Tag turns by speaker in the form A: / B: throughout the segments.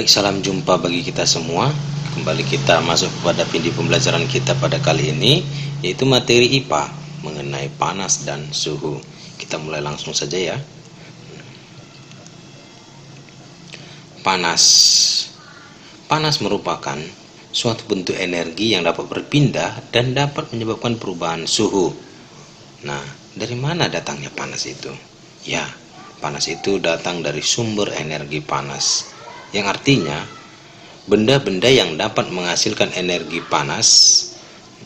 A: Salam jumpa bagi kita semua. Kembali kita masuk kepada pindi pembelajaran kita pada kali ini, yaitu materi IPA mengenai panas dan suhu. Kita mulai langsung saja ya. Panas. Panas merupakan suatu bentuk energi yang dapat berpindah dan dapat menyebabkan perubahan suhu. Nah, dari mana datangnya panas itu? Ya, panas itu datang dari sumber energi panas, yang artinya benda-benda yang dapat menghasilkan energi panas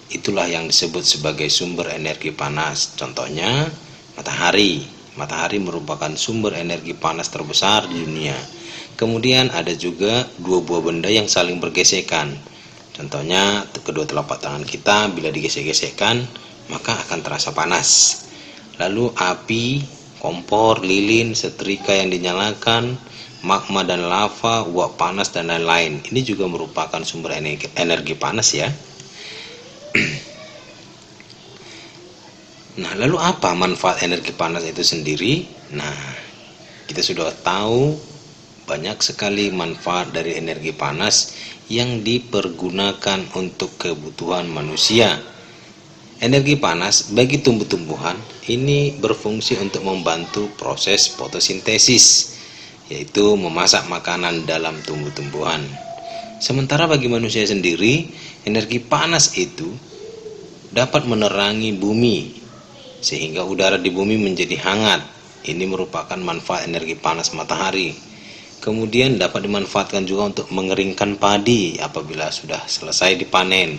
A: itulah yang disebut sebagai sumber energi panas. Contohnya matahari. Matahari merupakan sumber energi panas terbesar di dunia. Kemudian ada juga dua buah benda yang saling bergesekan. Contohnya kedua telapak tangan kita bila digesek-gesekkan maka akan terasa panas. Lalu api, kompor, lilin, setrika yang dinyalakan, magma dan lava, uap panas dan lain-lain. Ini juga merupakan sumber energi panas ya. Nah, lalu apa manfaat energi panas itu sendiri? Nah, kita sudah tahu banyak sekali manfaat dari energi panas yang dipergunakan untuk kebutuhan manusia. Energi panas bagi tumbuh-tumbuhan ini berfungsi untuk membantu proses fotosintesis, yaitu memasak makanan dalam tumbuh-tumbuhan. Sementara bagi manusia sendiri, energi panas itu dapat menerangi bumi sehingga udara di bumi menjadi hangat. Ini merupakan manfaat energi panas matahari. Kemudian dapat dimanfaatkan juga untuk mengeringkan padi apabila sudah selesai dipanen,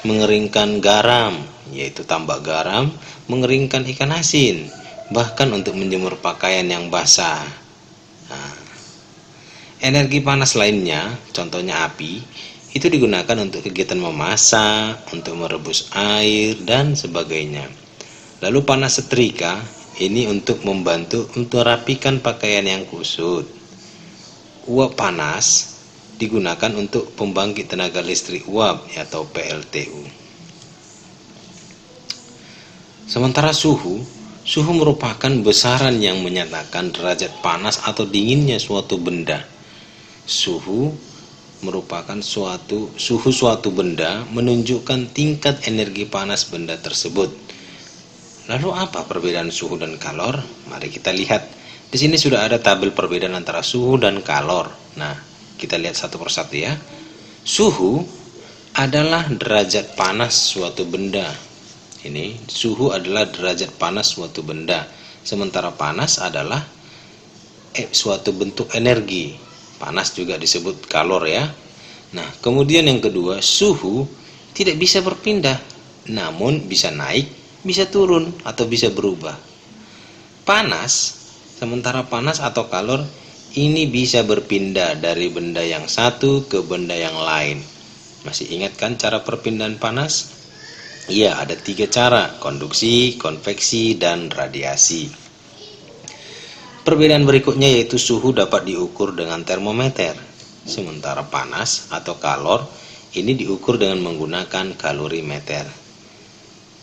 A: mengeringkan garam, yaitu tambak garam, mengeringkan ikan asin, bahkan untuk menjemur pakaian yang basah. Nah, energi panas lainnya, contohnya api, itu digunakan untuk kegiatan memasak, untuk merebus air, dan sebagainya. Lalu panas setrika, ini untuk membantu untuk rapikan pakaian yang kusut. Uap panas digunakan untuk pembangkit tenaga listrik uap atau PLTU. Sementara suhu merupakan besaran yang menyatakan derajat panas atau dinginnya suatu benda. Suhu merupakan suhu suatu benda menunjukkan tingkat energi panas benda tersebut. Lalu apa perbedaan suhu dan kalor? Mari kita lihat. Di sini sudah ada tabel perbedaan antara suhu dan kalor. Nah, kita lihat satu persatu ya. Suhu adalah derajat panas suatu benda. Ini suhu adalah derajat panas suatu benda. Sementara panas adalah suatu bentuk energi. Panas juga disebut kalor ya. Nah, kemudian yang kedua, suhu tidak bisa berpindah, namun bisa naik, bisa turun, atau bisa berubah. Sementara panas atau kalor ini bisa berpindah dari benda yang satu ke benda yang lain. Masih ingat kan cara perpindahan panas? Iya, ada 3 cara: konduksi, konveksi, dan radiasi. Perbedaan berikutnya yaitu suhu dapat diukur dengan termometer, sementara panas atau kalor ini diukur dengan menggunakan kalorimeter.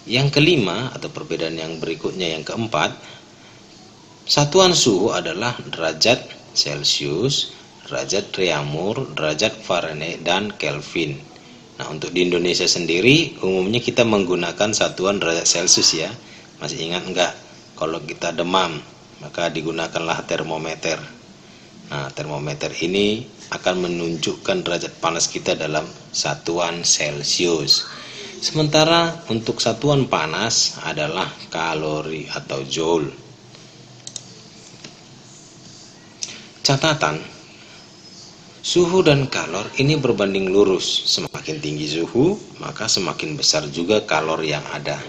A: Yang kelima atau perbedaan yang berikutnya yang keempat, satuan suhu adalah derajat Celcius, derajat Reaumur, derajat Fahrenheit, dan Kelvin. Nah, untuk di Indonesia sendiri umumnya kita menggunakan satuan derajat Celcius ya. Masih ingat enggak? Kalau kita demam maka digunakanlah termometer. Nah, termometer ini akan menunjukkan derajat panas kita dalam satuan Celcius. Sementara untuk satuan panas adalah kalori atau joule. Catatan, suhu dan kalor ini berbanding lurus. Semakin tinggi suhu, maka semakin besar juga kalor yang ada.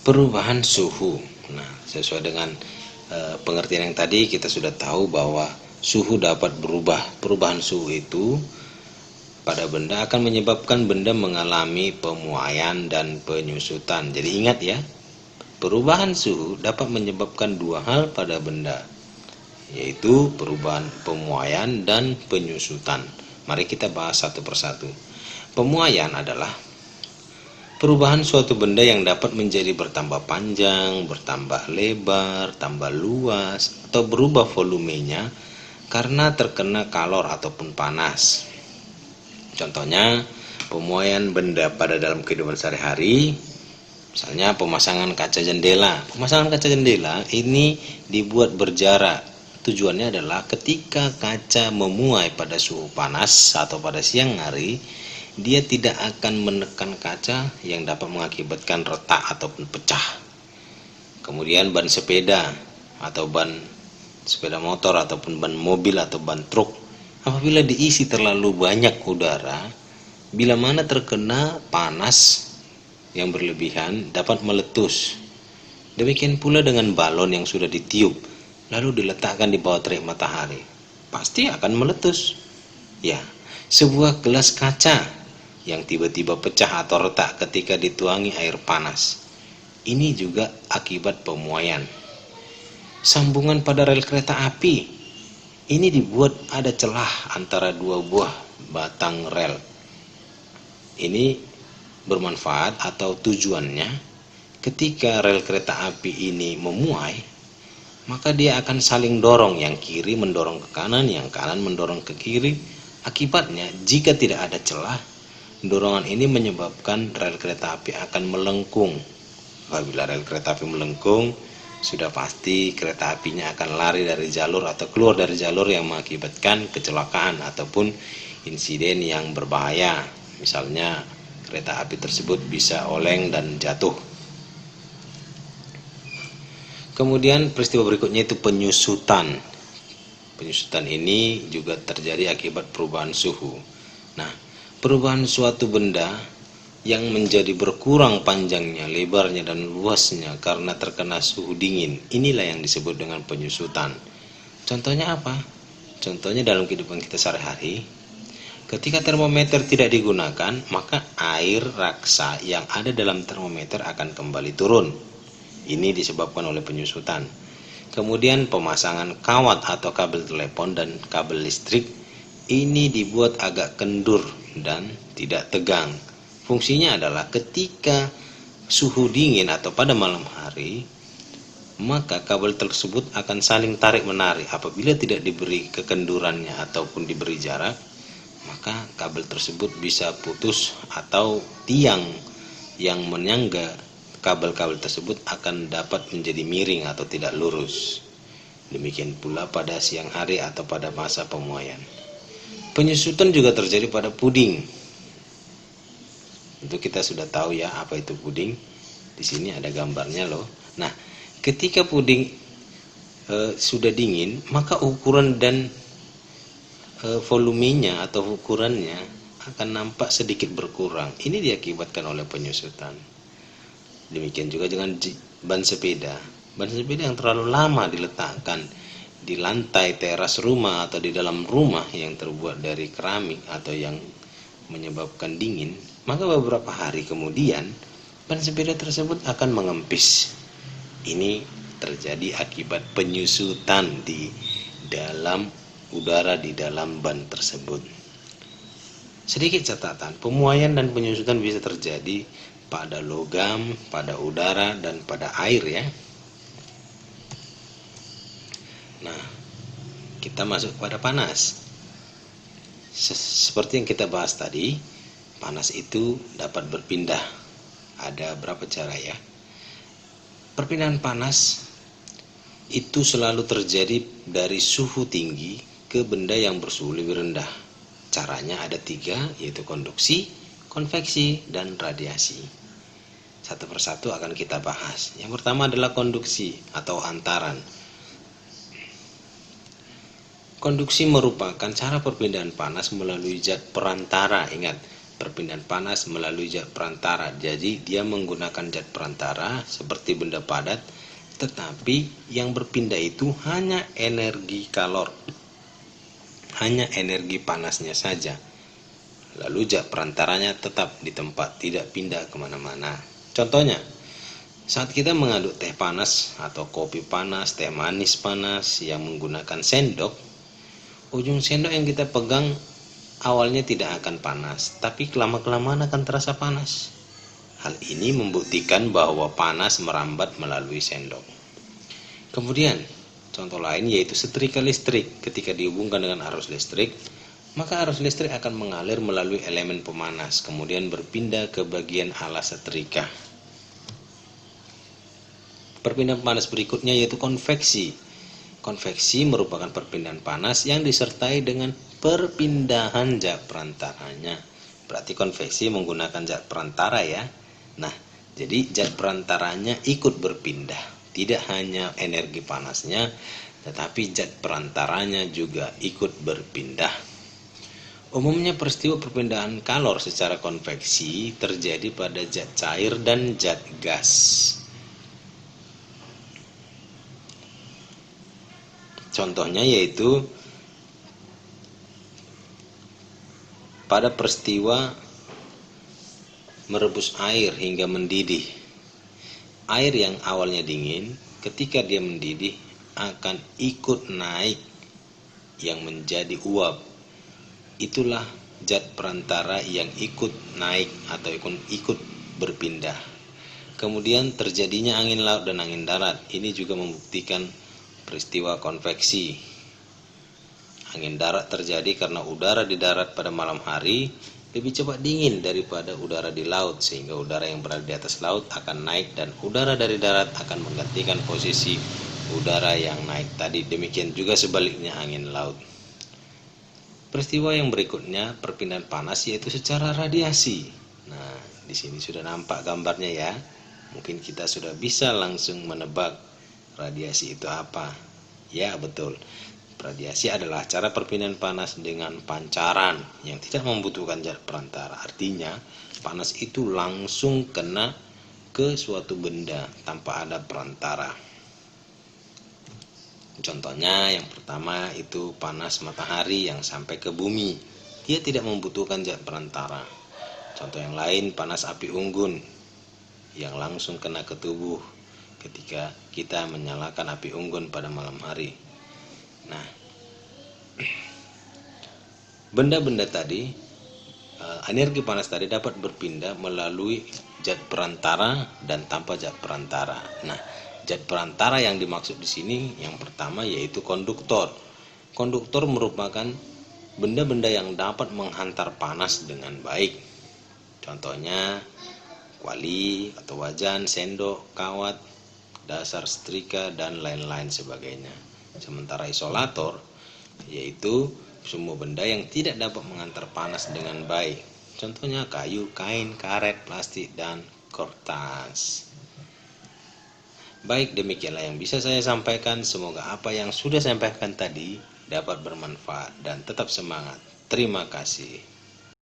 A: Perubahan suhu. Nah, sesuai dengan pengertian yang tadi, kita sudah tahu bahwa suhu dapat berubah. Perubahan suhu itu pada benda akan menyebabkan benda mengalami pemuaian dan penyusutan. Jadi ingat ya, perubahan suhu dapat menyebabkan 2 hal pada benda, yaitu perubahan pemuaian dan penyusutan. Mari kita bahas satu persatu. Pemuaian adalah Perubahan suatu benda yang dapat menjadi bertambah panjang, bertambah lebar, tambah luas, atau berubah volumenya karena terkena kalor ataupun panas. Contohnya, pemuaian benda pada dalam kehidupan sehari-hari, misalnya pemasangan kaca jendela. Pemasangan kaca jendela ini dibuat berjarak. Tujuannya adalah ketika kaca memuai pada suhu panas atau pada siang hari, dia tidak akan menekan kaca yang dapat mengakibatkan retak ataupun pecah. Kemudian ban sepeda atau ban sepeda motor ataupun ban mobil atau ban truk, apabila diisi terlalu banyak udara, bila mana terkena panas yang berlebihan dapat meletus. Demikian pula dengan balon yang sudah ditiup lalu diletakkan di bawah terik matahari, pasti akan meletus. Ya, sebuah gelas kaca yang tiba-tiba pecah atau retak ketika dituangi air panas, ini juga akibat pemuaian. Sambungan pada rel kereta api, ini dibuat ada celah antara dua buah batang rel. Ini bermanfaat atau tujuannya ketika rel kereta api ini memuai, maka dia akan saling dorong, yang kiri mendorong ke kanan, yang kanan mendorong ke kiri. Akibatnya jika tidak ada celah, dorongan ini menyebabkan rel kereta api akan melengkung. Apabila rel kereta api melengkung, sudah pasti kereta apinya akan lari dari jalur atau keluar dari jalur yang mengakibatkan kecelakaan ataupun insiden yang berbahaya. Misalnya kereta api tersebut bisa oleng dan jatuh. Kemudian peristiwa berikutnya itu penyusutan. Penyusutan ini juga terjadi akibat perubahan suhu. Nah, perubahan suatu benda yang menjadi berkurang panjangnya, lebarnya, dan luasnya karena terkena suhu dingin, inilah yang disebut dengan penyusutan. Contohnya apa? Contohnya dalam kehidupan kita sehari-hari, ketika termometer tidak digunakan, maka air raksa yang ada dalam termometer akan kembali turun. Ini disebabkan oleh penyusutan. Kemudian pemasangan kawat atau kabel telepon dan kabel listrik ini dibuat agak kendur dan tidak tegang. Fungsinya adalah ketika suhu dingin atau pada malam hari, maka kabel tersebut akan saling tarik-menarik. Apabila tidak diberi kekendurannya ataupun diberi jarak, maka kabel tersebut bisa putus atau tiang yang menyangga kabel-kabel tersebut akan dapat menjadi miring atau tidak lurus. Demikian pula pada siang hari atau pada masa pemuaian. Penyusutan juga terjadi pada puding. Itu kita sudah tahu ya apa itu puding. Di sini ada gambarnya loh. Nah, ketika puding sudah dingin, maka ukuran dan volumenya atau ukurannya akan nampak sedikit berkurang. Ini diakibatkan oleh penyusutan. Demikian juga dengan ban sepeda. Ban sepeda yang terlalu lama diletakkan di lantai teras rumah atau di dalam rumah yang terbuat dari keramik atau yang menyebabkan dingin, maka beberapa hari kemudian ban sepeda tersebut akan mengempis. Ini terjadi akibat penyusutan di dalam udara di dalam ban tersebut. Sedikit catatan, pemuaian dan penyusutan bisa terjadi pada logam, pada udara, dan pada air ya. Nah, kita masuk pada panas. Seperti yang kita bahas tadi, panas itu dapat berpindah. Ada berapa cara ya? Perpindahan panas itu selalu terjadi dari suhu tinggi ke benda yang bersuhu lebih rendah. Caranya ada 3, yaitu konduksi, konveksi, dan radiasi. Satu persatu akan kita bahas. Yang pertama adalah konduksi atau antaran. Konduksi merupakan cara perpindahan panas melalui zat perantara. Ingat, perpindahan panas melalui zat perantara. Jadi dia menggunakan zat perantara seperti benda padat, tetapi yang berpindah itu hanya energi kalor, hanya energi panasnya saja. Lalu zat perantaranya tetap di tempat, tidak pindah kemana-mana. Contohnya, saat kita mengaduk teh panas atau kopi panas, teh manis panas yang menggunakan sendok, ujung sendok yang kita pegang awalnya tidak akan panas, tapi kelama-kelamaan akan terasa panas. Hal ini membuktikan bahwa panas merambat melalui sendok. Kemudian, contoh lain yaitu setrika listrik. Ketika dihubungkan dengan arus listrik, maka arus listrik akan mengalir melalui elemen pemanas, kemudian berpindah ke bagian alas setrika. Perpindahan panas berikutnya yaitu konveksi. Konveksi merupakan perpindahan panas yang disertai dengan perpindahan zat perantaranya. Berarti konveksi menggunakan zat perantara ya. Nah, jadi zat perantaranya ikut berpindah. Tidak hanya energi panasnya, tetapi zat perantaranya juga ikut berpindah. Umumnya peristiwa perpindahan kalor secara konveksi terjadi pada zat cair dan zat gas. Contohnya yaitu pada peristiwa merebus air hingga mendidih. Air yang awalnya dingin, ketika dia mendidih akan ikut naik yang menjadi uap. Itulah zat perantara yang ikut naik atau ikut berpindah. Kemudian terjadinya angin laut dan angin darat. Ini juga membuktikan peristiwa konveksi. Angin darat terjadi karena udara di darat pada malam hari lebih cepat dingin daripada udara di laut, sehingga udara yang berada di atas laut akan naik dan udara dari darat akan menggantikan posisi udara yang naik tadi. Demikian juga sebaliknya angin laut. Peristiwa yang berikutnya perpindahan panas yaitu secara radiasi. Nah, di sini sudah nampak gambarnya ya. Mungkin kita sudah bisa langsung menebak radiasi itu apa. Ya, betul. Radiasi adalah cara perpindahan panas dengan pancaran yang tidak membutuhkan zat perantara. Artinya, panas itu langsung kena ke suatu benda tanpa ada perantara. Contohnya yang pertama itu panas matahari yang sampai ke bumi. Dia tidak membutuhkan zat perantara. Contoh yang lain panas api unggun yang langsung kena ke tubuh ketika kita menyalakan api unggun pada malam hari. Nah, benda-benda tadi, energi panas tadi dapat berpindah melalui zat perantara dan tanpa zat perantara. Nah, zat perantara yang dimaksud di sini yang pertama yaitu konduktor. Konduktor merupakan benda-benda yang dapat menghantar panas dengan baik. Contohnya kuali atau wajan, sendok, kawat, dasar setrika, dan lain-lain sebagainya. Sementara isolator yaitu semua benda yang tidak dapat mengantar panas dengan baik. Contohnya kayu, kain, karet, plastik, dan kertas. Baik, demikianlah yang bisa saya sampaikan. Semoga apa yang sudah saya sampaikan tadi dapat bermanfaat dan tetap semangat. Terima kasih.